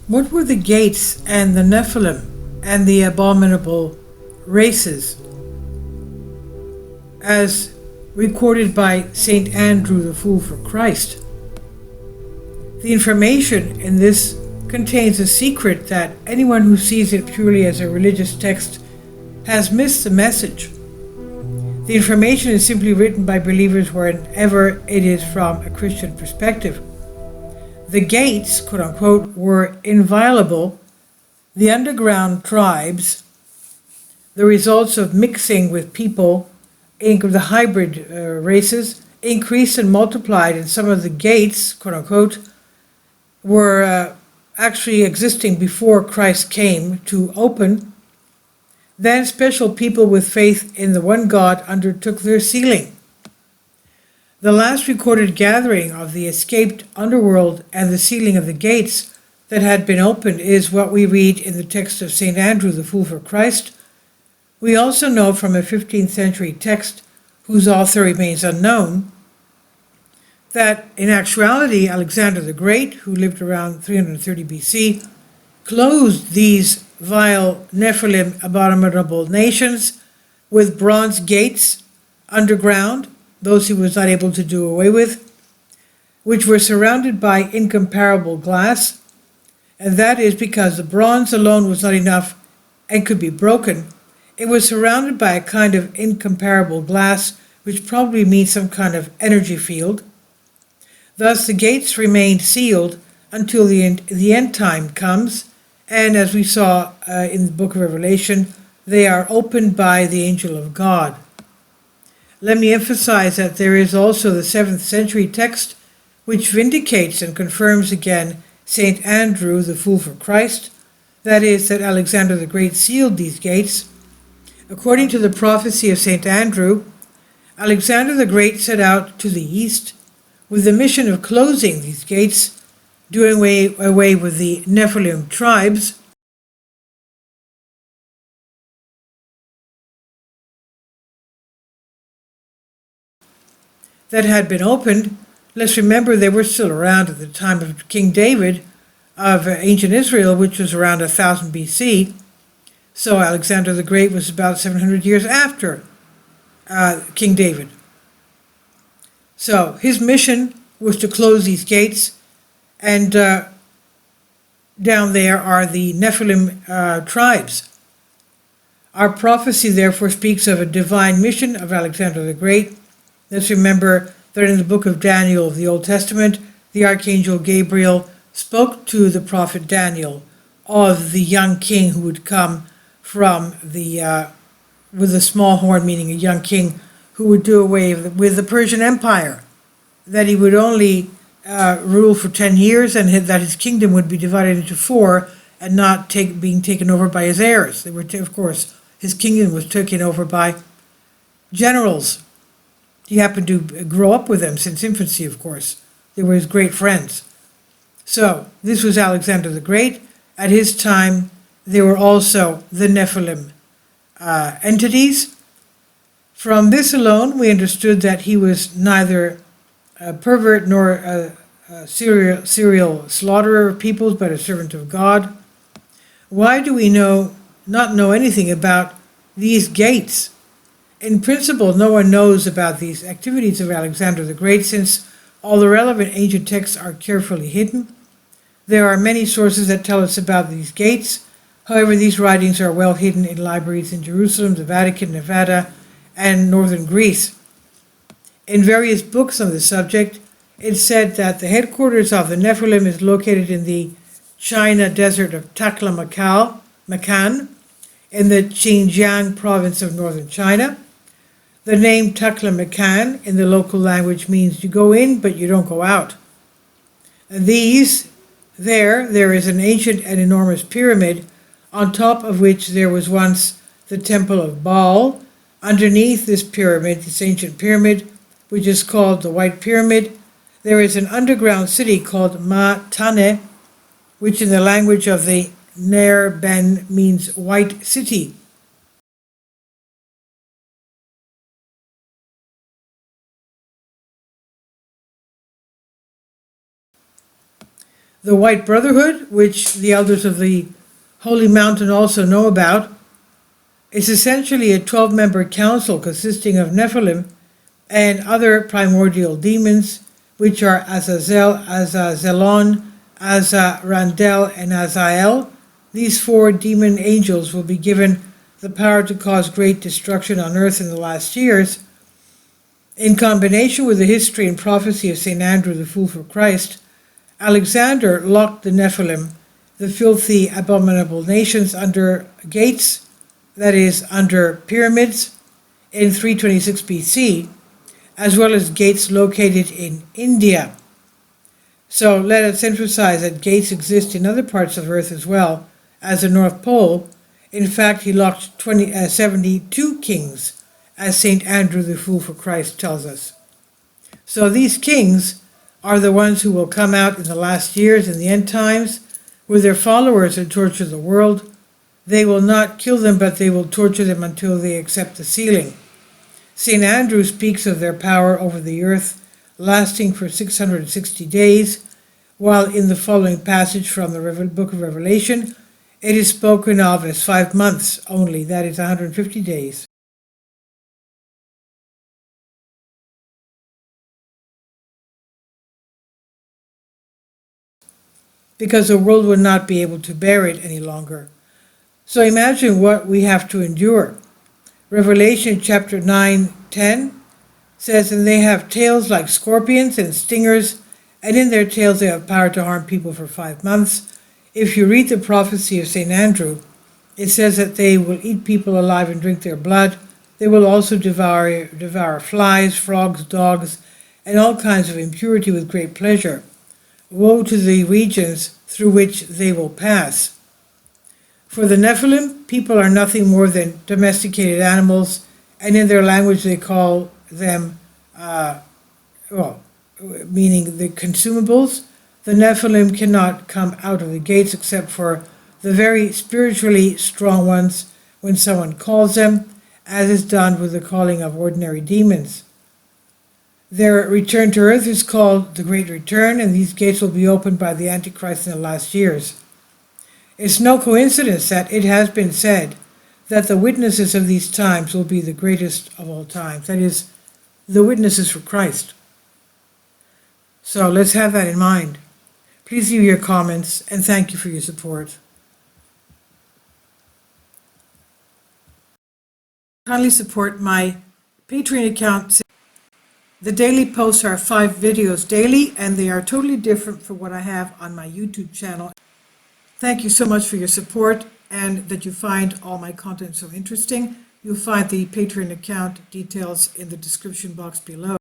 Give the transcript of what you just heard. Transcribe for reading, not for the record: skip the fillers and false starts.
What were the gates and the Nephilim and the abominable races as recorded by St. Andrew the Fool for Christ? The information in this contains a secret that anyone who sees it purely as a religious text has missed the message. The information is simply written by believers wherever it is from a Christian perspective. The gates, quote unquote, were inviolable. The underground tribes, the results of mixing with people, the hybrid races, increased and multiplied, and some of the gates, quote unquote, were actually existing before Christ came to open. Then special people with faith in the one God undertook their sealing. The last recorded gathering of the escaped underworld and the sealing of the gates that had been opened is what we read in the text of St. Andrew the Fool for Christ. We also know from a 15th century text, whose author remains unknown, that in actuality Alexander the Great, who lived around 330 BC, closed these vile Nephilim abominable nations with bronze gates underground, those he was not able to do away with, which were surrounded by incomparable glass, and that is because the bronze alone was not enough and could be broken. It was surrounded by a kind of incomparable glass, which probably means some kind of energy field. Thus the gates remained sealed until the end time comes, and as we saw in the book of Revelation, they are opened by the angel of God. Let me emphasize that there is also the 7th century text which vindicates and confirms again St. Andrew the Fool for Christ, that is, that Alexander the Great sealed these gates. According to the prophecy of St. Andrew, Alexander the Great set out to the east with the mission of closing these gates, doing away with the Nephilim tribes, that had been opened. Let's remember they were still around at the time of King David of ancient Israel, which was around 1000 BC. So Alexander the Great was about 700 years after King David. So his mission was to close these gates, and down there are the Nephilim tribes. Our prophecy therefore speaks of a divine mission of Alexander the Great. Let's remember that in the book of Daniel of the Old Testament, the archangel Gabriel spoke to the prophet Daniel of the young king who would come from with a small horn, meaning a young king who would do away with the Persian Empire, that he would only rule for 10 years, and that his kingdom would be divided into 4 and not being taken over by his heirs. They were, of course, his kingdom was taken over by generals. He happened to grow up with them since infancy, of course. They were his great friends. So this was Alexander the Great. At his time, there were also the Nephilim entities. From this alone, we understood that he was neither a pervert nor a serial slaughterer of peoples, but a servant of God. Why do we not know anything about these gates? In principle, no one knows about these activities of Alexander the Great, since all the relevant ancient texts are carefully hidden. There are many sources that tell us about these gates. However, these writings are well hidden in libraries in Jerusalem, the Vatican, Nevada, and northern Greece. In various books on the subject, it's said that the headquarters of the Nephilim is located in the China desert of Taklamakan in the Xinjiang province of northern China. The name Taklamakan in the local language means you go in but you don't go out. And there is an ancient and enormous pyramid on top of which there was once the temple of Baal. Underneath this pyramid, this ancient pyramid, which is called the White Pyramid, there is an underground city called Ma Tane, which in the language of the Ner Ben means white city. The White Brotherhood, which the elders of the Holy Mountain also know about, is essentially a 12-member council consisting of Nephilim and other primordial demons, which are Azazel, Azazelon, Azarandel, and Azael. These 4 demon angels will be given the power to cause great destruction on earth in the last years. In combination with the history and prophecy of St. Andrew the Fool for Christ, Alexander locked the Nephilim, the filthy, abominable nations, under gates, that is, under pyramids, in 326 BC, as well as gates located in India. So let us emphasize that gates exist in other parts of Earth as well as the North Pole. In fact, he locked 72 kings, as St. Andrew the Fool for Christ tells us. So these kings are the ones who will come out in the last years, in the end times, with their followers and torture the world. They will not kill them, but they will torture them until they accept the sealing. St. Andrew speaks of their power over the earth lasting for 660 days, while in the following passage from the book of Revelation, it is spoken of as 5 months only, that is 150 days. Because the world would not be able to bear it any longer. So imagine what we have to endure. Revelation chapter 9:10 says, "And they have tails like scorpions and stingers, and in their tails they have power to harm people for 5 months." If you read the prophecy of St. Andrew, it says that they will eat people alive and drink their blood. They will also devour flies, frogs, dogs, and all kinds of impurity with great pleasure. Woe to the regions through which they will pass. For the Nephilim, people are nothing more than domesticated animals, and in their language they call them, meaning the consumables. The Nephilim cannot come out of the gates except for the very spiritually strong ones when someone calls them, as is done with the calling of ordinary demons. Their return to earth is called the Great Return, and these gates will be opened by the Antichrist in the last years. It's no coincidence that it has been said that the witnesses of these times will be the greatest of all times. That is, the witnesses for Christ. So let's have that in mind. Please leave your comments, and thank you for your support. Kindly support my Patreon account. The daily posts are 5 videos daily, and they are totally different from what I have on my YouTube channel. Thank you so much for your support, and that you find all my content so interesting. You'll find the Patreon account details in the description box below.